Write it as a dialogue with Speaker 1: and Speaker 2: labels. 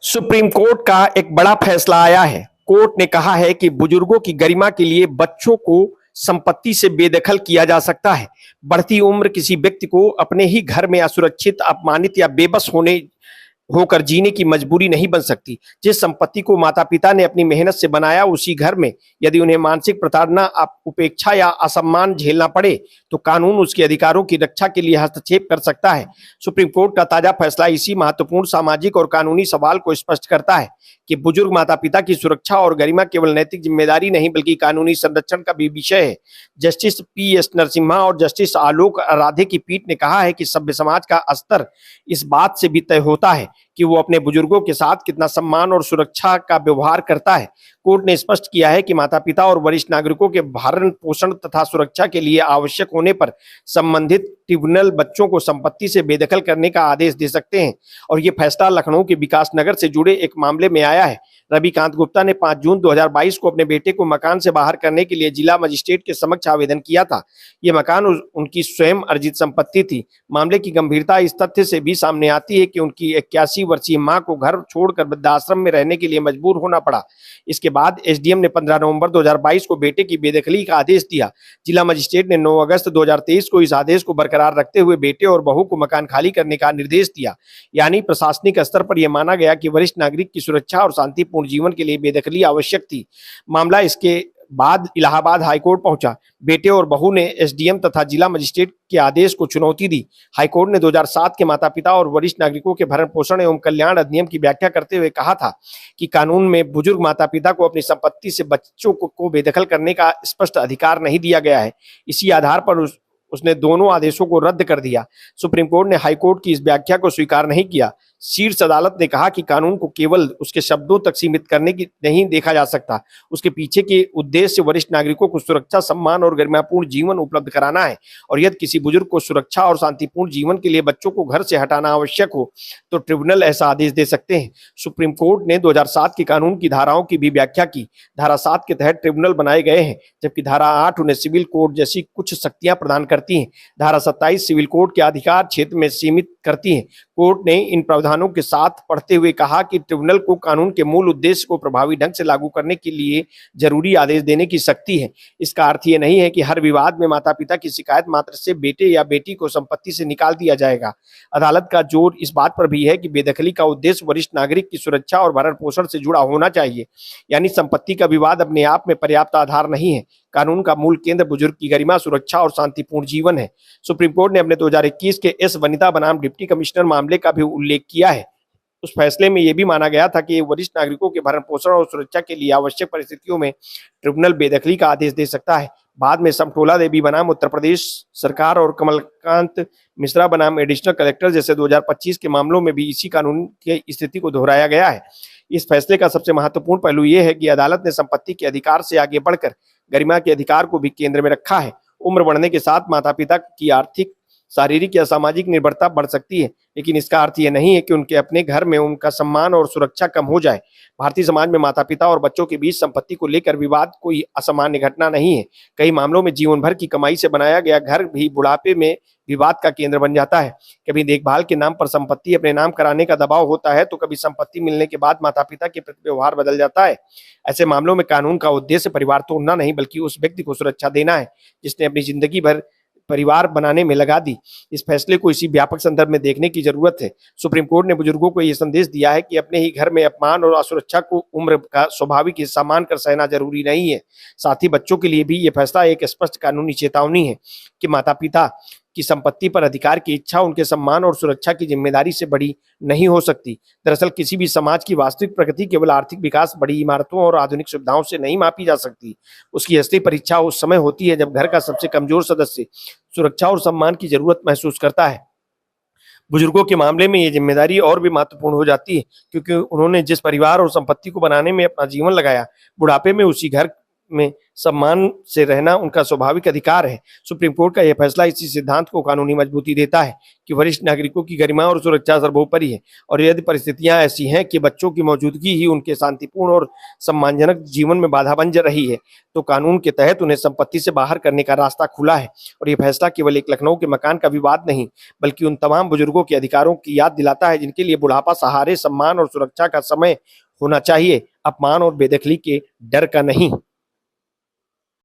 Speaker 1: Supreme court का एक बड़ा फैसला आया है। कोर्ट ने कहा है कि बुजुर्गों की गरिमा के लिए बच्चों को संपत्ति से बेदखल किया जा सकता है। बढ़ती उम्र किसी व्यक्ति को अपने ही घर में असुरक्षित, अपमानित या बेबस होकर जीने की मजबूरी नहीं बन सकती। जिस संपत्ति को माता पिता ने अपनी मेहनत से बनाया, उसी घर में यदि उन्हें मानसिक प्रताड़ना, उपेक्षा या असम्मान झेलना पड़े तो कानून उसके अधिकारों की रक्षा के लिए हस्तक्षेप कर सकता है। सुप्रीम कोर्ट का ताजा फैसला इसी महत्वपूर्ण सामाजिक और कानूनी सवाल को स्पष्ट करता है कि बुजुर्ग माता पिता की सुरक्षा और गरिमा केवल नैतिक जिम्मेदारी नहीं बल्कि कानूनी संरक्षण का भी विषय है। Justice PS. नरसिम्हा और जस्टिस आलोक राधे की पीठ ने कहा है कि सभ्य समाज का स्तर इस बात से भी तय होता है कि वो अपने बुजुर्गों के साथ कितना सम्मान और सुरक्षा का व्यवहार करता है। कोर्ट ने स्पष्ट किया है कि माता पिता और वरिष्ठ नागरिकों के भरण पोषण तथा सुरक्षा के लिए आवश्यक होने पर संबंधित ट्रिब्यूनल बच्चों को संपत्ति से बेदखल करने का आदेश दे सकते हैं। और ये फैसला लखनऊ के विकास नगर से जुड़े एक मामले में आया है। रविकांत गुप्ता ने 5 जून 2022 को अपने बेटे को मकान से बाहर करने के लिए जिला मजिस्ट्रेट के समक्ष आवेदन किया था। ये मकान उनकी स्वयं अर्जित संपत्ति थी। मामले की गंभीरता इस तथ्य से भी सामने आती है कि उनकी 81 वर्षीय मां को घर छोड़कर वृद्धाश्रम में रहने के लिए मजबूर होना पड़ा। इसके बाद एसडीएम ने 15 नवंबर 2022 को बेटे की बेदखली का आदेश दिया। जिला मजिस्ट्रेट ने 9 अगस्त 2023 को इस आदेश को बरकरार रखते हुए बेटे और बहू को मकान खाली करने का निर्देश दिया। यानी प्रशासनिक स्तर पर यह माना गया कि वरिष्ठ नागरिक की सुरक्षा और शांतिपूर्ण जीवन के लिए बेदखली आवश्यक थी। मामला इसके बाद इलाहाबाद हाईकोर्ट पहुंचा। बेटे और बहू ने एसडीएम तथा जिला मजिस्ट्रेट के आदेश को चुनौती दी। हाईकोर्ट ने 2007 के माता पिता और वरिष्ठ नागरिकों के भरण पोषण एवं कल्याण अधिनियम की व्याख्या करते हुए कहा था कि कानून में बुजुर्ग माता पिता को अपनी संपत्ति से बच्चों को बेदखल करने का स्पष्ट अधिकार नहीं दिया गया है। इसी आधार पर उसने दोनों आदेशों को रद्द कर दिया। सुप्रीम कोर्ट ने हाईकोर्ट की इस व्याख्या को स्वीकार नहीं किया। शीर्ष अदालत ने कहा कि कानून को केवल उसके शब्दों तक सीमित करने की नहीं देखा जा सकता। उसके पीछे के उद्देश्य वरिष्ठ नागरिकों को सुरक्षा, सम्मान और गरिमापूर्ण जीवन उपलब्ध कराना है। और यदि किसी बुजुर्ग को सुरक्षा और शांतिपूर्ण जीवन के लिए बच्चों को घर से हटाना आवश्यक हो तो ट्रिब्यूनल ऐसा आदेश दे सकते हैं। सुप्रीम कोर्ट ने 2007 के कानून की धाराओं की भी व्याख्या की। धारा 7 के तहत ट्रिब्यूनल बनाए गए हैं, जबकि धारा 8 उन्हें सिविल कोड जैसी कुछ शक्तियां प्रदान करती हैं। धारा 27 सिविल कोड के अधिकार क्षेत्र में सीमित करती है। कोर्ट ने इन प्रावधानों के साथ पढ़ते हुए कहा कि ट्रिब्यूनल को कानून के मूल उद्देश्य को प्रभावी ढंग से लागू करने के लिए जरूरी आदेश देने की शक्ति है। इसका अर्थ ये नहीं है कि हर विवाद में माता पिता की शिकायत मात्र से बेटे या बेटी को संपत्ति से निकाल दिया जाएगा। अदालत का जोर इस बात पर भी है कि बेदखली का उद्देश्य वरिष्ठ नागरिक की सुरक्षा और भरण पोषण से जुड़ा होना चाहिए। यानी संपत्ति का विवाद अपने आप में पर्याप्त आधार नहीं है। कानून का मूल केंद्र बुजुर्ग की गरिमा, सुरक्षा और शांतिपूर्ण जीवन है। सुप्रीम कोर्ट ने अपने 2021 के एस वनिता बनाम डिप्टी कमिश्नर मामले का भी उल्लेख किया है। उस फैसले में यह भी माना गया था कि वरिष्ठ नागरिकों के भरण पोषण और सुरक्षा के लिए आवश्यक परिस्थितियों में ट्रिब्यूनल बेदखली का आदेश दे सकता है। बाद में समटोला देवी बनाम उत्तर प्रदेश सरकार और कमलकांत मिश्रा बनाम एडिशनल कलेक्टर जैसे 2025 के मामलों में भी इसी कानून की स्थिति को दोहराया गया है। इस फैसले का सबसे महत्वपूर्ण पहलू यह है कि अदालत ने संपत्ति के अधिकार से आगे बढ़कर गरिमा के अधिकार को भी केंद्र में रखा है। उम्र बढ़ने के साथ माता पिता की आर्थिक, शारीरिक या सामाजिक निर्भरता बढ़ सकती है, लेकिन इसका अर्थ यह नहीं है कि उनके अपने घर में उनका सम्मान और सुरक्षा कम हो जाए। भारतीय समाज में माता पिता और बच्चों के बीच संपत्ति को लेकर विवाद कोई असामान्य घटना नहीं है। कई मामलों में जीवन भर की कमाई से बनाया गया घर भी बुढ़ापे में विवाद का केंद्र बन जाता है। कभी देखभाल के नाम पर संपत्ति अपने नाम कराने का दबाव होता है, तो कभी संपत्ति मिलने के बाद माता पिता के प्रति व्यवहार बदल जाता है। ऐसे मामलों में कानून का उद्देश्य परिवार तोड़ना नहीं बल्कि उस व्यक्ति को सुरक्षा देना है जिसने अपनी जिंदगी भर परिवार बनाने में लगा दी। इस फैसले को इसी व्यापक संदर्भ में देखने की जरूरत है। सुप्रीम कोर्ट ने बुजुर्गों को यह संदेश दिया है कि अपने ही घर में अपमान और असुरक्षा को उम्र का स्वाभाविक हिस्सा मानकर सहना जरूरी नहीं है। साथ ही बच्चों के लिए भी यह फैसला एक स्पष्ट कानूनी चेतावनी है कि माता पिता की संपत्ति पर अधिकार की इच्छा उनके सम्मान और सुरक्षा की जिम्मेदारी से बड़ी नहीं हो सकती। दरअसल किसी भी समाज की वास्तविक प्रगति केवल आर्थिक विकास, बड़ी इमारतों और आधुनिक सुविधाओं से नहीं मापी जा सकती। उसकी असली परीक्षा उस समय होती है जब घर का सबसे कमजोर सदस्य सुरक्षा और सम्मान की जरूरत महसूस करता है। बुजुर्गों के मामले में ये जिम्मेदारी और भी महत्वपूर्ण हो जाती है, क्योंकि उन्होंने जिस परिवार और संपत्ति को बनाने में अपना जीवन लगाया, बुढ़ापे में उसी घर में सम्मान से रहना उनका स्वाभाविक अधिकार है। सुप्रीम कोर्ट का यह फैसला इसी सिद्धांत को कानूनी मजबूती देता है कि वरिष्ठ नागरिकों की गरिमा और सुरक्षा सर्वोपरि है, और यदि परिस्थितियां ऐसी हैं कि बच्चों की मौजूदगी ही उनके शांतिपूर्ण और सम्मानजनक जीवन में बाधा बन रही है, तो कानून के तहत उन्हें संपत्ति से बाहर करने का रास्ता खुला है। और यह फैसला केवल एक लखनऊ के मकान का विवाद नहीं, बल्कि उन तमाम बुजुर्गों के अधिकारों की याद दिलाता है जिनके लिए बुढ़ापा सहारे, सम्मान और सुरक्षा का समय होना चाहिए, अपमान और बेदखली के डर का नहीं।